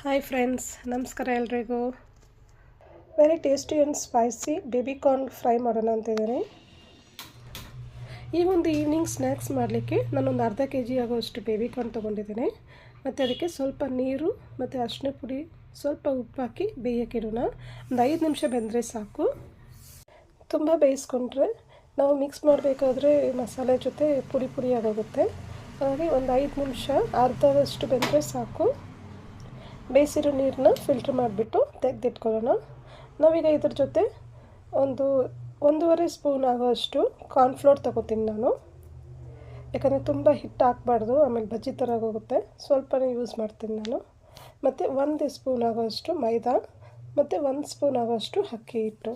Hi friends, ನಮಸ್ಕಾರ ಎಲ್ರಿಗೂ. Very tasty and spicy baby corn fry ಮಾಡೋಣ ಅಂತಿದ್ದೀನಿ. ಈ ಒಂದು ಈವ್ನಿಂಗ್ ಸ್ನ್ಯಾಕ್ಸ್ ಮಾಡಲಿಕ್ಕೆ ನಾನೊಂದು ಅರ್ಧ kg ಆಗೋಷ್ಟು ಬೇಬಿ ಕಾರ್ನ್ ತೊಗೊಂಡಿದ್ದೀನಿ. ಮತ್ತು ಅದಕ್ಕೆ ಸ್ವಲ್ಪ ನೀರು ಮತ್ತು ಅರಿಶಿನ ಪುಡಿ, ಸ್ವಲ್ಪ ಉಪ್ಪು ಹಾಕಿ ಬೇಯೋಕ್ಕಿಡೋಣ. ಒಂದು 5 ನಿಮಿಷ ಬೆಂದರೆ ಸಾಕು. ತುಂಬ ಬೇಯಿಸ್ಕೊಂಡ್ರೆ ನಾವು ಮಿಕ್ಸ್ ಮಾಡಬೇಕಾದ್ರೆ ಮಸಾಲೆ ಜೊತೆ ಪುಡಿ ಆಗೋಗುತ್ತೆ. ಹಾಗಾಗಿ ಒಂದು 5 ನಿಮಿಷ ಅರ್ಧದಷ್ಟು ಬೆಂದರೆ ಸಾಕು. ಬೇಯಿಸಿರೋ ನೀರನ್ನ ಫಿಲ್ಟ್ರ್ ಮಾಡಿಬಿಟ್ಟು ತೆಗೆದಿಟ್ಕೊಳ್ಳೋಣ. ನಾವೀಗ ಇದ್ರ ಜೊತೆ 1.5 ಸ್ಪೂನ್ ಆಗೋಷ್ಟು ಕಾರ್ನ್ಫ್ಲೋರ್ ತೊಗೋತೀನಿ ನಾನು. ಯಾಕಂದರೆ ತುಂಬ ಹಿಟ್ಟು ಹಾಕಬಾರ್ದು, ಆಮೇಲೆ ಬಜ್ಜಿ ಥರ ಆಗೋಗುತ್ತೆ. ಸ್ವಲ್ಪನೇ ಯೂಸ್ ಮಾಡ್ತೀನಿ ನಾನು. ಮತ್ತು 1 ಸ್ಪೂನ್ ಆಗೋಷ್ಟು ಮೈದಾ ಮತ್ತು 1 ಸ್ಪೂನ್ ಆಗೋಷ್ಟು ಅಕ್ಕಿ ಹಿಟ್ಟು.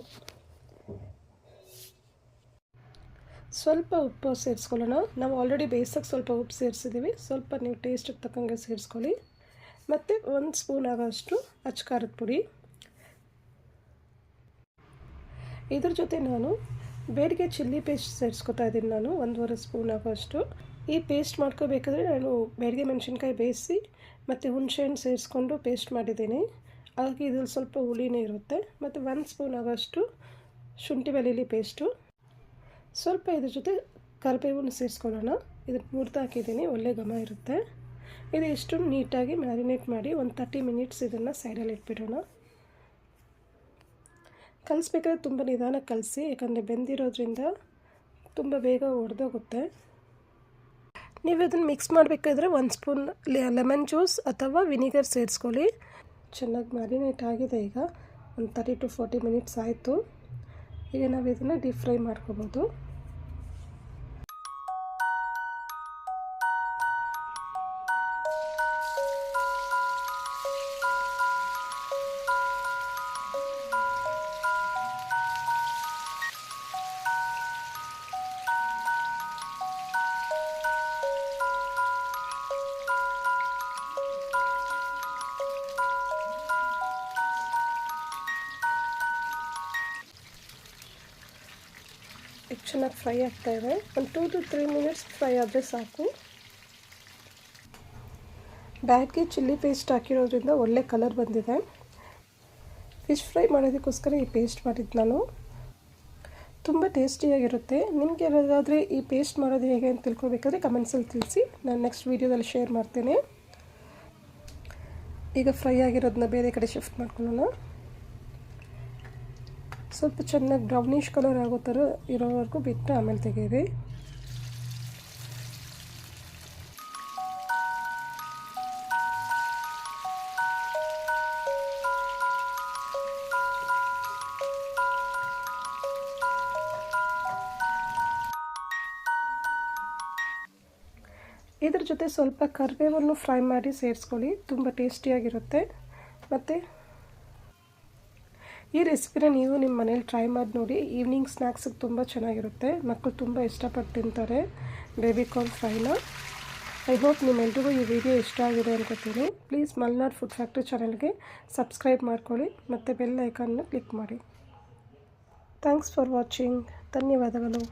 ಸ್ವಲ್ಪ ಉಪ್ಪು ಸೇರಿಸ್ಕೊಳ್ಳೋಣ. ನಾವು ಆಲ್ರೆಡಿ ಬೇಯಿಸೋಕ್ಕೆ ಸ್ವಲ್ಪ ಉಪ್ಪು ಸೇರಿಸಿದ್ದೀವಿ. ಸ್ವಲ್ಪ ನೀವು ಟೇಸ್ಟಿಗೆ ತಕ್ಕಂಗೆ ಸೇರಿಸ್ಕೊಳ್ಳಿ. ಮತ್ತು 1 ಸ್ಪೂನ್ ಆಗೋಷ್ಟು ಅಚ್ಚಕಾರದ ಪುಡಿ. ಇದ್ರ ಜೊತೆ ನಾನು ಬೇಡಿಗೆ ಚಿಲ್ಲಿ ಪೇಸ್ಟ್ ಸೇರಿಸ್ಕೊತಾ ಇದ್ದೀನಿ ನಾನು 1.5 ಸ್ಪೂನ್ ಆಗೋಷ್ಟು. ಈ ಪೇಸ್ಟ್ ಮಾಡ್ಕೋಬೇಕಾದ್ರೆ ನಾನು ಬೇಡಿಗೆ ಮೆಣಸಿನ್ಕಾಯಿ ಬೇಯಿಸಿ ಮತ್ತು ಹುಣಸೆಹಣ್ಣು ಸೇರಿಸ್ಕೊಂಡು ಪೇಸ್ಟ್ ಮಾಡಿದ್ದೀನಿ. ಹಾಗಾಗಿ ಇದ್ರಲ್ಲಿ ಸ್ವಲ್ಪ ಹುಳಿನೇ ಇರುತ್ತೆ. ಮತ್ತು 1 ಸ್ಪೂನ್ ಆಗೋಷ್ಟು ಶುಂಠಿ ಬೆಳ್ಳುಳ್ಳಿ ಪೇಸ್ಟು. ಸ್ವಲ್ಪ ಇದ್ರ ಜೊತೆ ಕರಿಬೇವನ್ನು ಸೇರಿಸ್ಕೊಳ್ಳೋಣ. ಇದಕ್ಕೆ ಮುರಿದು ಹಾಕಿದ್ದೀನಿ, ಒಳ್ಳೆ ಘಮ ಇರುತ್ತೆ. ಇದು ಇಷ್ಟು ನೀಟಾಗಿ ಮ್ಯಾರಿನೇಟ್ ಮಾಡಿ ಒಂದು 30 ಮಿನಿಟ್ಸ್ ಇದನ್ನು ಸೈಡಲ್ಲಿ ಇಟ್ಬಿಡೋಣ. ಕಲಿಸ್ಬೇಕಾದ್ರೆ ತುಂಬ ನಿಧಾನಕ್ಕೆ ಕಲಸಿ, ಯಾಕಂದರೆ ಬೆಂದಿರೋದ್ರಿಂದ ತುಂಬ ಬೇಗ ಒಡೆದೋಗುತ್ತೆ. ನೀವು ಇದನ್ನು ಮಿಕ್ಸ್ ಮಾಡಬೇಕಾದ್ರೆ 1 ಸ್ಪೂನ್ ಲೆಮನ್ ಜ್ಯೂಸ್ ಅಥವಾ ವಿನಿಗರ್ ಸೇರಿಸ್ಕೊಳ್ಳಿ. ಚೆನ್ನಾಗಿ ಮ್ಯಾರಿನೇಟ್ ಆಗಿದೆ. ಈಗ ಒಂದು 30 to 40 ಮಿನಿಟ್ಸ್ ಆಯಿತು. ಈಗ ನಾವು ಇದನ್ನು ಡೀಪ್ ಫ್ರೈ ಮಾಡ್ಕೋಬೋದು. ಚೆನ್ನಾಗಿ ಫ್ರೈ ಆಗ್ತಾಯಿದೆ. ಒಂದು 2 to 3 ಮಿನಿಟ್ಸ್ ಫ್ರೈ ಆದರೆ ಸಾಕು. ಬ್ಯಾಡ್ಗೆ ಚಿಲ್ಲಿ ಪೇಸ್ಟ್ ಹಾಕಿರೋದ್ರಿಂದ ಒಳ್ಳೆ ಕಲರ್ ಬಂದಿದೆ. ಫಿಶ್ ಫ್ರೈ ಮಾಡೋದಕ್ಕೋಸ್ಕರ ಈ ಪೇಸ್ಟ್ ಮಾಡಿದ್ದು ನಾನು. ತುಂಬ ಟೇಸ್ಟಿಯಾಗಿರುತ್ತೆ. ನಿಮಗೆ ಯಾರಾದರೆ ಈ ಪೇಸ್ಟ್ ಮಾಡೋದು ಹೇಗೆ ಅಂತ ತಿಳ್ಕೊಬೇಕಾದ್ರೆ ಕಮೆಂಟ್ಸಲ್ಲಿ ತಿಳಿಸಿ, ನಾನು ನೆಕ್ಸ್ಟ್ ವೀಡಿಯೋದಲ್ಲಿ ಶೇರ್ ಮಾಡ್ತೇನೆ. ಈಗ ಫ್ರೈ ಆಗಿರೋದನ್ನ ಬೇರೆ ಕಡೆ ಶಿಫ್ಟ್ ಮಾಡ್ಕೊಳ್ಳೋಣ. ಸ್ವಲ್ಪ ಚೆನ್ನಾಗಿ ಬ್ರೌನಿಷ್ ಕಲರ್ ಆಗೋ ಥರ ಇರೋವರೆಗೂ ಬಿಟ್ಟು ಆಮೇಲೆ ತೆಗೀರಿ. ಇದ್ರ ಜೊತೆ ಸ್ವಲ್ಪ ಕರಿಬೇವನ್ನು ಫ್ರೈ ಮಾಡಿ ಸೇರಿಸ್ಕೊಳ್ಳಿ, ತುಂಬ ಟೇಸ್ಟಿಯಾಗಿರುತ್ತೆ. ಮತ್ತು ಈ ರೆಸಿಪಿನ ನೀವು ನಿಮ್ಮ ಮನೇಲಿ ಟ್ರೈ ಮಾಡಿ ನೋಡಿ. ಈವ್ನಿಂಗ್ ಸ್ನ್ಯಾಕ್ಸಿಗೆ ತುಂಬ ಚೆನ್ನಾಗಿರುತ್ತೆ. ಮಕ್ಕಳು ತುಂಬ ಇಷ್ಟಪಟ್ಟು ತಿಂತಾರೆ ಬೇಬಿ ಕಾರ್ನ್ ಫ್ರೈನ. ಐ ಹೋಪ್ ನಿಮ್ಮೆಲ್ರಿಗೂ ಈ ವಿಡಿಯೋ ಇಷ್ಟ ಆಗಿದೆ ಅನ್ಕೋತೀನಿ. ಪ್ಲೀಸ್ ಮಲ್ನಾಡ್ ಫುಡ್ ಫ್ಯಾಕ್ಟ್ರಿ ಚಾನಲ್ಗೆ ಸಬ್ಸ್ಕ್ರೈಬ್ ಮಾಡ್ಕೊಳ್ಳಿ ಮತ್ತು ಬೆಲ್ ಐಕಾನ್ನ ಕ್ಲಿಕ್ ಮಾಡಿ. Thanks for watching. ಧನ್ಯವಾದಗಳು.